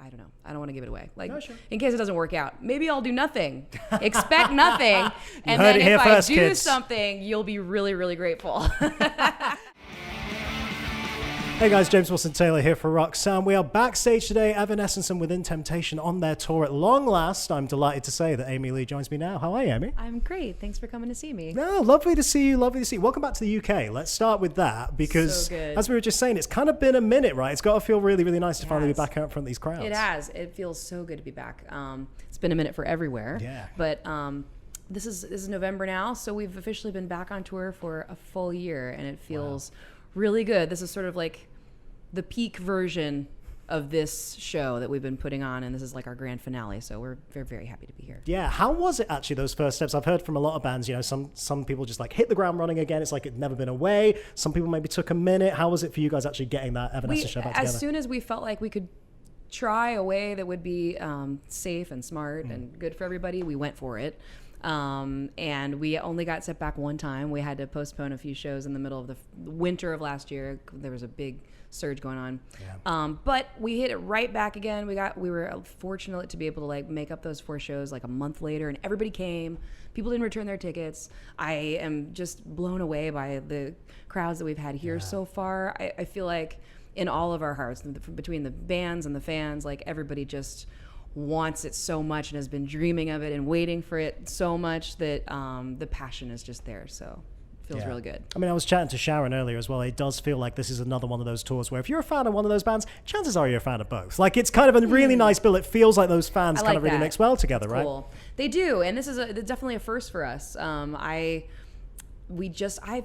I don't know. I don't want to give it away. Like, No, sure. in case it doesn't work out, maybe I'll do nothing. Expect nothing. And heard then it here if first, I do kids. something, you'll be really, really grateful. Hey guys, James Wilson-Taylor here for Roxanne. We are backstage today, Evanescence and Within Temptation on their tour at long last. I'm delighted to say that Amy Lee joins me now. How are you, Amy? I'm great. Thanks for coming to see me. No, lovely to see you, lovely to see you. Welcome back to the UK. Let's start with that because, So good. as we were just saying, it's kind of been a minute, right? It's got to feel really, really nice to finally be has. back out in front of these crowds. It has. It feels so good to be back. It's been a minute for everywhere. Yeah. But this is November now, so we've officially been back on tour for a full year, and it feels really good. This is sort of like the peak version of this show that we've been putting on, and this is like our grand finale, so we're very, very happy to be here. Yeah, how was it actually, those first steps? I've heard from a lot of bands, you know, some people just like hit the ground running again. It's like it'd never been away. Some people maybe took a minute. How was it for you guys actually getting that Evanescence show back together? As soon as we felt like we could try a way that would be safe and smart and good for everybody, we went for it. And we only got set back one time. We had to postpone a few shows in the middle of the winter of last year. There was a big surge going on. Yeah. But we hit it right back again. We were fortunate to be able to like make up those 4 shows like a month later, and everybody came. People didn't return their tickets. I am just blown away by the crowds that we've had here so far. I feel like in all of our hearts, between the bands and the fans, like everybody just wants it so much and has been dreaming of it and waiting for it so much that the passion is just there. So it feels really good. I mean, I was chatting to Sharon earlier as well. It does feel like this is another one of those tours where if you're a fan of one of those bands, chances are you're a fan of both. Like, it's kind of a really nice bill. It feels like those fans kind of really mix well together, right? Cool. They do, and this is definitely a first for us. I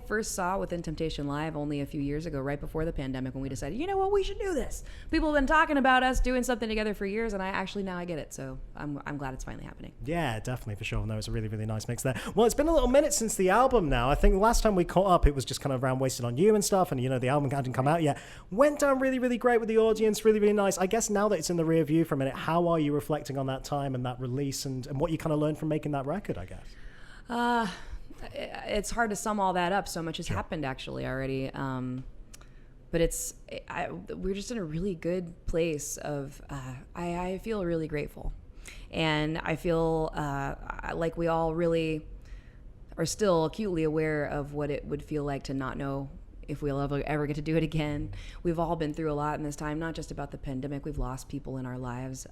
first saw Within Temptation live only a few years ago, right before the pandemic, when we decided, you know what, we should do this. People have been talking about us doing something together for years, and now I get it. So I'm glad it's finally happening. Yeah, definitely, for sure. No, it's a really, really nice mix there. Well, it's been a little minute since the album now. I think the last time we caught up, it was just kind of around Wasted on You and stuff, and, you know, the album hadn't come out yet. Went down really, really great with the audience, really, really nice. I guess now that it's in the rear view for a minute, how are you reflecting on that time and that release and what you kind of learned from making that record, I guess? It's hard to sum all that up. So much has happened actually already. But we're just in a really good place of, I feel really grateful. And I feel like we all really are still acutely aware of what it would feel like to not know if we'll ever get to do it again. We've all been through a lot in this time, not just about the pandemic. We've lost people in our lives.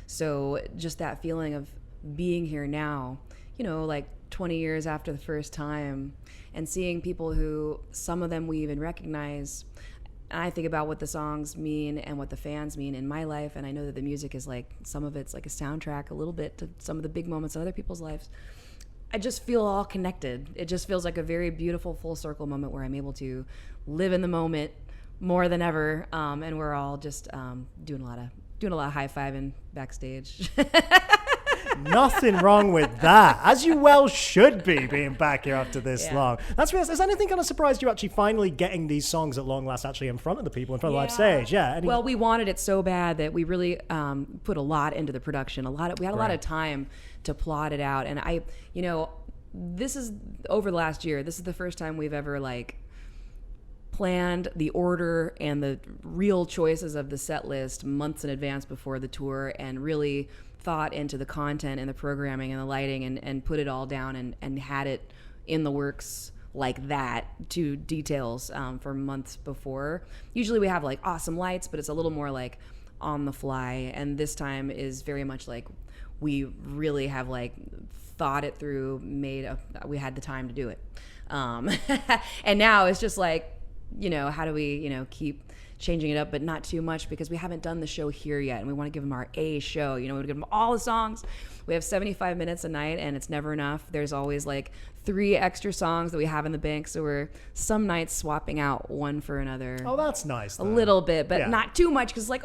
So just that feeling of being here now, you know, like 20 years after the first time, and seeing people who, some of them we even recognize. And I think about what the songs mean and what the fans mean in my life, and I know that the music is like, some of it's like a soundtrack a little bit to some of the big moments in other people's lives. I just feel all connected. It just feels like a very beautiful full circle moment where I'm able to live in the moment more than ever, and we're all just doing a lot of high-fiving backstage. Nothing wrong with that, as you well should be, being back here after this long. That's real. Has anything kind of surprised you actually finally getting these songs at long last actually in front of the people, in front of the live stage? Yeah. Well, we wanted it so bad that we really put a lot into the production. We had a lot of time to plot it out, and this is over the last year. This is the first time we've ever like planned the order and the real choices of the set list months in advance before the tour, and really thought into the content and the programming and the lighting, and put it all down and had it in the works like that to details for months before. Usually we have like awesome lights, but it's a little more like on the fly, and this time is very much like we really have like thought it through, we had the time to do it. And now it's just like, you know, how do we, you know, keep changing it up, but not too much, because we haven't done the show here yet, and we want to give them our A show. You know, we want to give them all the songs. We have 75 minutes a night, and it's never enough. There's always like 3 extra songs that we have in the bank, so we're some nights swapping out one for another. Oh, that's nice. A little bit, but not too much, because like,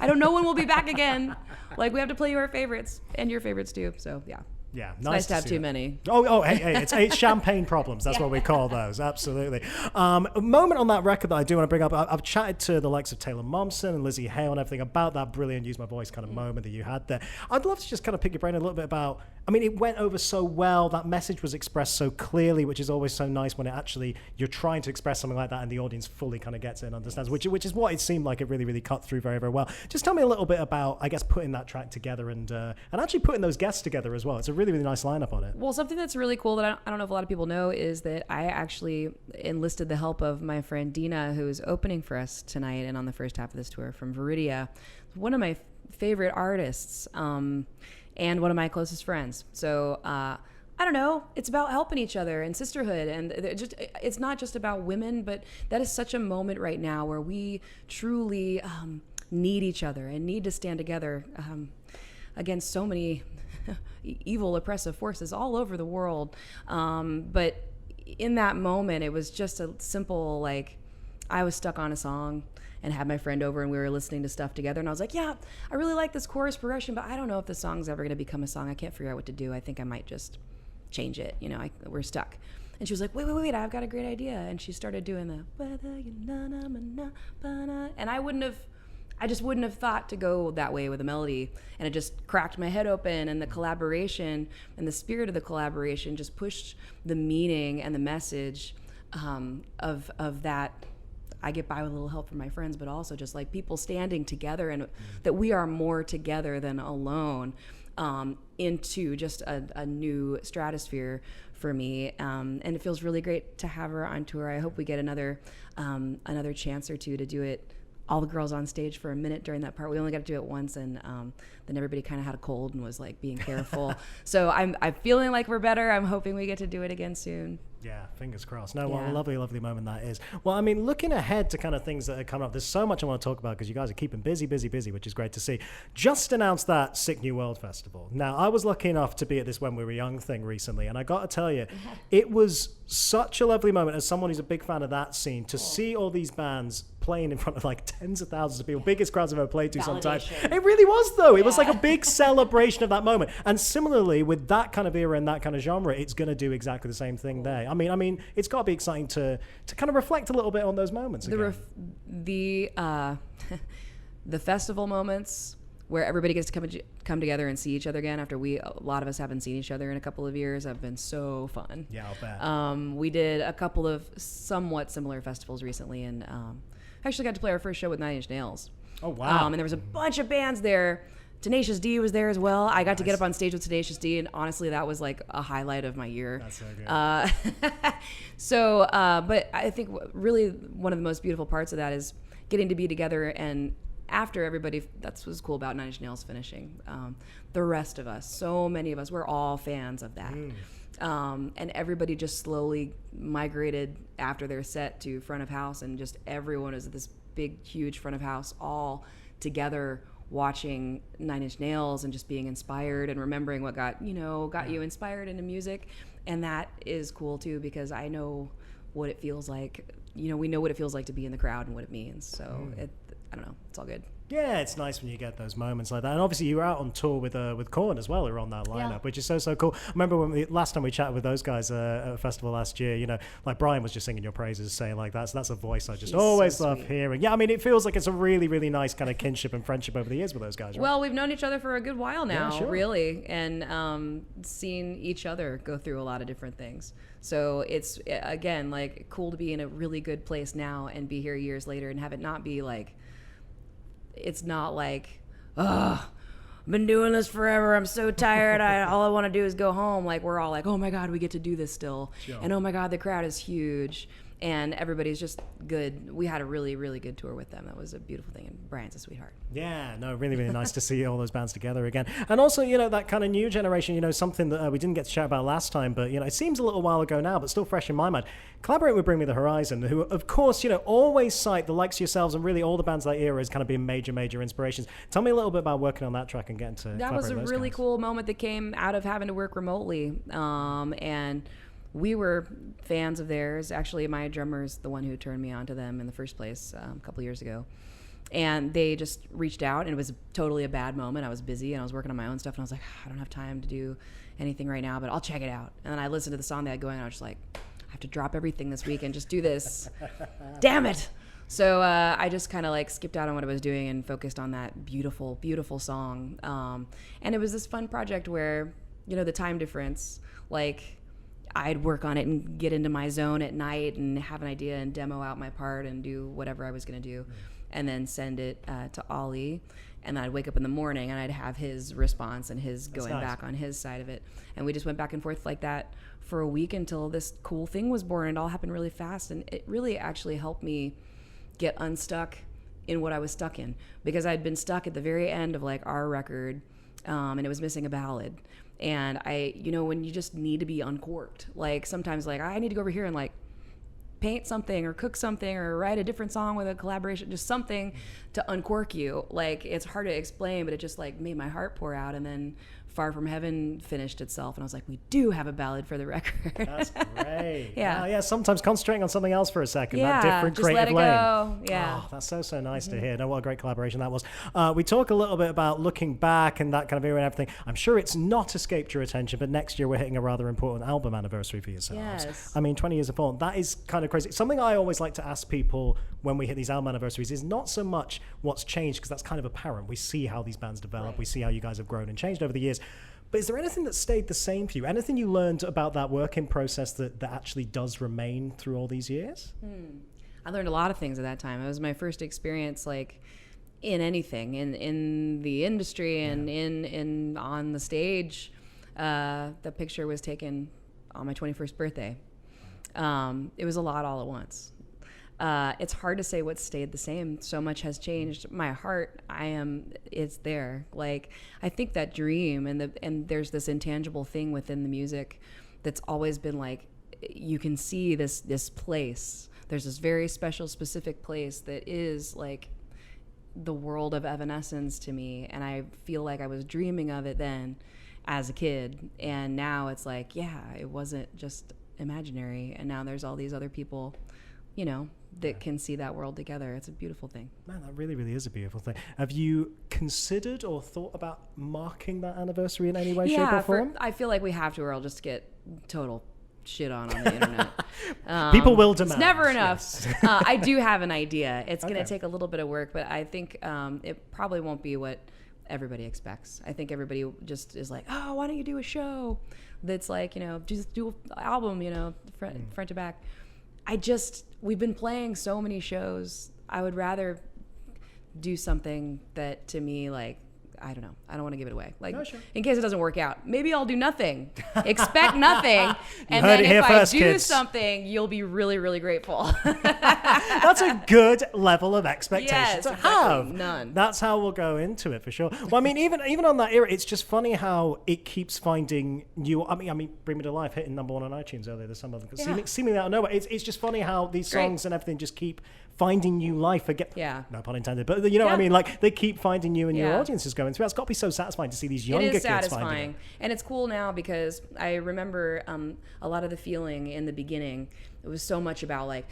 I don't know when we'll be back again. Like, we have to play you our favorites and your favorites too. So yeah. Yeah, It's nice to have too many. Hey, it's champagne problems. That's what we call those. Absolutely. A moment on that record that I do want to bring up. I've chatted to the likes of Taylor Momsen and Lizzie Hale and everything about that brilliant Use My Voice kind of moment that you had there. I'd love to just kind of pick your brain a little bit about, I mean, it went over so well. That message was expressed so clearly, which is always so nice when it actually, you're trying to express something like that and the audience fully kind of gets it and understands, which is what it seemed like it really, really cut through very, very well. Just tell me a little bit about, I guess, putting that track together and actually putting those guests together as well. It's a really, really nice lineup on it. Well, something that's really cool that I don't know if a lot of people know is that I actually enlisted the help of my friend Dina, who is opening for us tonight and on the first half of this tour from Viridia, one of my favorite artists and one of my closest friends. So I don't know. It's about helping each other and sisterhood, and it's not just about women, but that is such a moment right now where we truly need each other and need to stand together against so many evil, oppressive forces all over the world. But in that moment, it was just a simple, like, I was stuck on a song and had my friend over and we were listening to stuff together. And I was like, yeah, I really like this chorus progression, but I don't know if the song's ever going to become a song. I can't figure out what to do. I think I might just change it. You know, we're stuck. And she was like, wait, I've got a great idea. And she started doing the, and I just wouldn't have thought to go that way with a melody, and it just cracked my head open, and the collaboration and the spirit of the collaboration just pushed the meaning and the message of that. I get by with a little help from my friends, but also just like people standing together and that we are more together than alone into just a new stratosphere for me. And it feels really great to have her on tour. I hope we get another chance or two to do it, all the girls on stage for a minute during that part. We only got to do it once, and then everybody kind of had a cold and was like being careful. So I'm feeling like we're better. I'm hoping we get to do it again soon. Yeah, fingers crossed. No, what a lovely, lovely moment that is. Well, I mean, looking ahead to kind of things that are coming up, there's so much I want to talk about because you guys are keeping busy, which is great to see. Just announced that Sick New World Festival. Now, I was lucky enough to be at this When We Were Young thing recently, and I got to tell you, it was such a lovely moment as someone who's a big fan of that scene to see all these bands playing in front of like tens of thousands of people, biggest crowds I've ever played to sometimes. It really was, though. It was like a big celebration of that moment. And similarly, with that kind of era and that kind of genre, it's going to do exactly the same thing there. I mean, it's got to be exciting to kind of reflect a little bit on those moments again. The festival moments where everybody gets to come together and see each other again after a lot of us haven't seen each other in a couple of years have been so fun. Yeah, I'll bet. We did a couple of somewhat similar festivals recently, and I actually got to play our first show with 9 Inch Nails. Oh, wow. And there was a bunch of bands there. Tenacious D was there as well. I got to get up on stage with Tenacious D, and honestly, that was like a highlight of my year. That's so good. But I think really one of the most beautiful parts of that is getting to be together, and after everybody, that's what's cool about 9 Inch Nails finishing. The rest of us, so many of us, we're all fans of that. And everybody just slowly migrated after their set to front of house, and just everyone is at this big, huge front of house all together watching 9 Inch Nails and just being inspired and remembering what got you inspired into music. And that is cool too, because I know what it feels like. We know what it feels like to be in the crowd and what it means. So I don't know, it's all good. Yeah, it's nice when you get those moments like that. And obviously you were out on tour with Korn as well, who were on that lineup, which is so cool. I remember when last time we chatted with those guys at a festival last year, like Brian was just singing your praises, saying like that's a voice I just always love hearing. Yeah, I mean, it feels like it's a really, really nice kind of kinship and friendship over the years with those guys, right? Well, we've known each other for a good while now, really, and seen each other go through a lot of different things. So it's, again, like cool to be in a really good place now and be here years later and have it not be like, it's not like, I've been doing this forever, I'm so tired, all I want to do is go home. Like, we're all like, oh my God, we get to do this still. Sure. And oh my God, the crowd is huge. And everybody's just good. We had a really, really good tour with them. That was a beautiful thing. And Brian's a sweetheart. Yeah, no, really, really nice to see all those bands together again. And also, that kind of new generation, something that we didn't get to chat about last time, but, it seems a little while ago now, but still fresh in my mind. Collaborating with Bring Me the Horizon, who, of course, always cite the likes of yourselves and really all the bands of that era as kind of being major, major inspirations. Tell me a little bit about working on that track and getting to that was a really cool moment that came out of having to work remotely. And we were fans of theirs. Actually, my drummer's the one who turned me on to them in the first place a couple years ago. And they just reached out, and it was totally a bad moment. I was busy and I was working on my own stuff, and I was like, I don't have time to do anything right now, but I'll check it out. And then I listened to the song they had going, and I was just like, I have to drop everything this week and just do this. Damn it. So I just kind of like skipped out on what I was doing and focused on that beautiful, beautiful song. And it was this fun project where, you know, the time difference, like I'd work on it and get into my zone at night and have an idea and demo out my part and do whatever I was going to do. And then send it to Ollie, and then I'd wake up in the morning and I'd have his response and his going back on his side of it. And we just went back and forth like that for a week until this cool thing was born. It all happened really fast, and it really actually helped me get unstuck in what I was stuck in, because I'd been stuck at the very end of like our record, and it was missing a ballad. And I, you know, when you just need to be uncorked, like sometimes like I need to go over here and like paint something or cook something or write a different song with a collaboration, just something to uncork you. Like, it's hard to explain, but it just like made my heart pour out. And then Far From Heaven finished itself, and I was like, we do have a ballad for the record. That's great. Yeah. Yeah, sometimes concentrating on something else for a second, Yeah, that different just let creative it lane. go. Yeah. Oh, that's so nice to hear. No, what a great collaboration that was. We talk a little bit about looking back and that kind of era and everything. I'm sure it's not escaped your attention, but next year we're hitting a rather important album anniversary for yourselves. Yes. I mean, 20 years of Fallen, that is kind of crazy. Something I always like to ask people when we hit these album anniversaries is not so much what's changed, because that's kind of apparent. We see how these bands develop. Right. We see how you guys have grown and changed over the years. But is there anything that stayed the same for you? Anything you learned about that working process that actually does remain through all these years? I learned a lot of things at that time. It was my first experience, like, in anything, in the industry and in on the stage. The picture was taken on my 21st birthday. It was a lot all at once. It's hard to say what stayed the same. So much has changed. My heart, it's there. Like, I think that dream and there's this intangible thing within the music that's always been like, you can see this place. There's this very special, specific place that is like the world of Evanescence to me. And I feel like I was dreaming of it then as a kid. And now it's like, yeah, it wasn't just imaginary. And now there's all these other people, you know, that can see that world together. It's a beautiful thing. Man, that really, really is a beautiful thing. Have you considered or thought about marking that anniversary in any way, shape, or form? I feel like we have to, or I'll just get total shit on the internet. People will demand. It's never enough. Yes. I do have an idea. It's going to take a little bit of work, but I think it probably won't be what everybody expects. I think everybody just is like, oh, why don't you do a show that's like, you know, just do an album, you know, front to back. We've been playing so many shows. I would rather do something that, to me, like, I don't know. I don't want to give it away. Like, in case it doesn't work out, maybe I'll do nothing. Expect nothing. And then if I do something, you'll be really, really grateful. That's a good level of expectation to have. None. That's how we'll go into it for sure. Well, I mean, even on that era, it's just funny how it keeps finding new. I mean, Bring Me to Life hitting number 1 on iTunes earlier this summer. Seemingly out of nowhere. It's just funny how these songs and everything just keep finding new life again. Yeah. No pun intended. But you know what I mean? Like, they keep finding you and your audiences going through. It's got to be so satisfying to see these younger kids finding it. It is satisfying. And it's cool now because I remember a lot of the feeling in the beginning. It was so much about, like,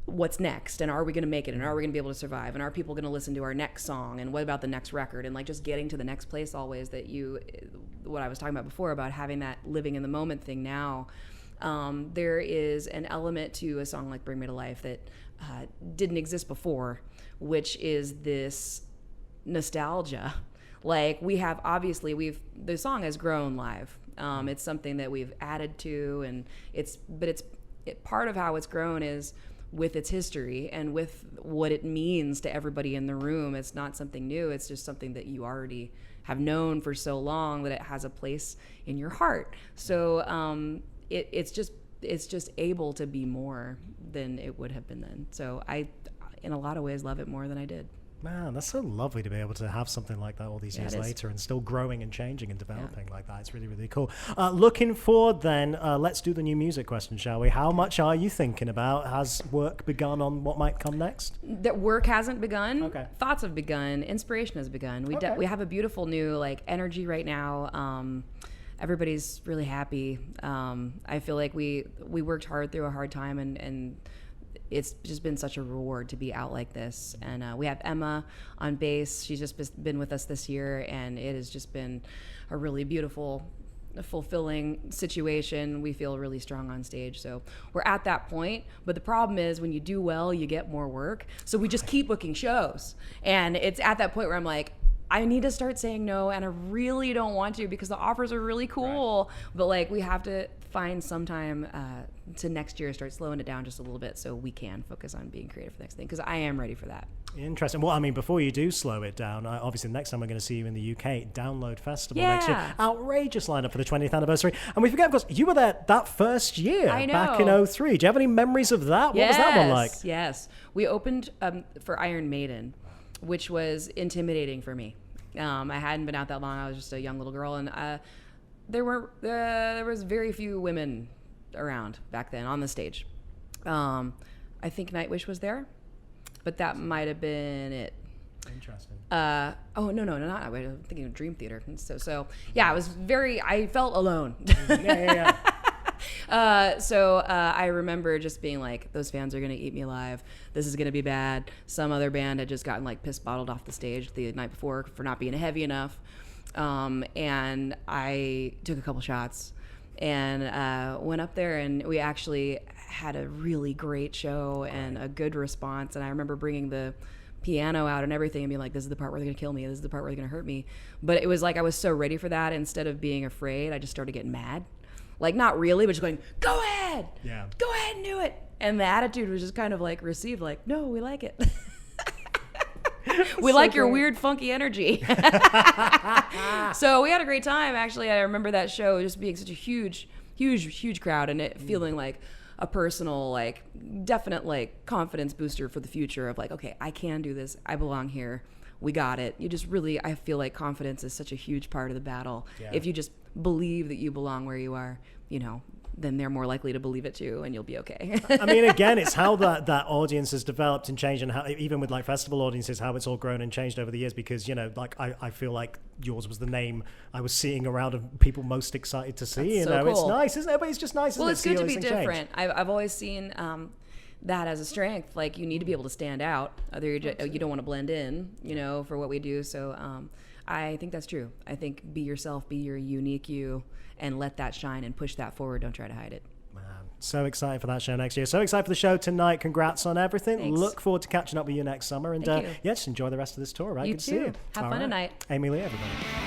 what's next, and are we going to make it, and are we going to be able to survive, and are people going to listen to our next song, and what about the next record, and like just getting to the next place always. What I was talking about before about having that living in the moment thing now. There is an element to a song like Bring Me to Life that didn't exist before, which is this nostalgia. Like, the song has grown live. It's something that we've added to, and part of how it's grown is with its history and with what it means to everybody in the room. It's not something new. It's just something that you already have known for so long that it has a place in your heart. So it's just able to be more than it would have been then. So I, in a lot of ways, love it more than I did. Man, that's so lovely to be able to have something like that all these years later and still growing and changing and developing like that. It's really, really cool. Looking forward then, let's do the new music question, shall we? How much are you thinking about? Has work begun on what might come next? That work hasn't begun. Okay. Thoughts have begun. Inspiration has begun. We have a beautiful new energy right now. Everybody's really happy. I feel like we worked hard through a hard time, and it's just been such a reward to be out like this. And we have Emma on bass. She's just been with us this year, and it has just been a really beautiful, fulfilling situation. We feel really strong on stage, so we're at that point. But the problem is, when you do well, you get more work, so we just keep booking shows, and it's at that point where I'm like, I need to start saying no, and I really don't want to, because the offers are really cool, but like, we have to find some time to next year start slowing it down just a little bit, so we can focus on being creative for the next thing, because I am ready for that. Interesting. Well, I mean, before you do slow it down, obviously the next time we're going to see you in the UK, Download Festival next year. Outrageous lineup for the 20th anniversary. And we forget, of course, you were there that first year, back in 2003. Do you have any memories of that? What was that one like? Yes. We opened for Iron Maiden, which was intimidating for me. I hadn't been out that long. I was just a young little girl, and there was very few women around back then on the stage. I think Nightwish was there, but that might have been it. Interesting. No, not Nightwish. I'm thinking of Dream Theater. So yeah, I felt alone. Yeah. I remember just being like, those fans are going to eat me alive. This is going to be bad. Some other band had just gotten like piss bottled off the stage the night before for not being heavy enough. And I took a couple shots and went up there, and we actually had a really great show and a good response. And I remember bringing the piano out and everything and being like, this is the part where they're going to kill me. This is the part where they're going to hurt me. But it was like, I was so ready for that. Instead of being afraid, I just started getting mad. Like, not really, but just going, go ahead. Yeah. Go ahead and do it. And the attitude was just kind of like received, like, no, we like it. We like your weird, funky energy. So we had a great time, actually. I remember that show just being such a huge, huge, huge crowd, and it feeling like a personal, like, definite, like, confidence booster for the future of like, okay, I can do this. I belong here. We got it. You just really, I feel like confidence is such a huge part of the battle. Yeah. If you just believe that you belong where you are, then they're more likely to believe it too, and you'll be okay. I mean, again, it's how that audience has developed and changed, and how, even with like festival audiences, how it's all grown and changed over the years, because, like, I feel like yours was the name I was seeing around of people most excited to see. That's so cool. It's nice, isn't it? But it's just nice. Well, it's good to be different. Change. I've always seen that as a strength. Like, you need to be able to stand out. Other you don't want to blend in, for what we do. So I think that's true. I think be yourself, be your unique you, and let that shine and push that forward. Don't try to hide it. Man, so excited for that show next year. So excited for the show tonight. Congrats on everything. Thanks. Look forward to catching up with you next summer. And Thank you. Yeah, just enjoy the rest of this tour, right? You Good to too. see you. Have fun tonight. Amy Lee, everybody.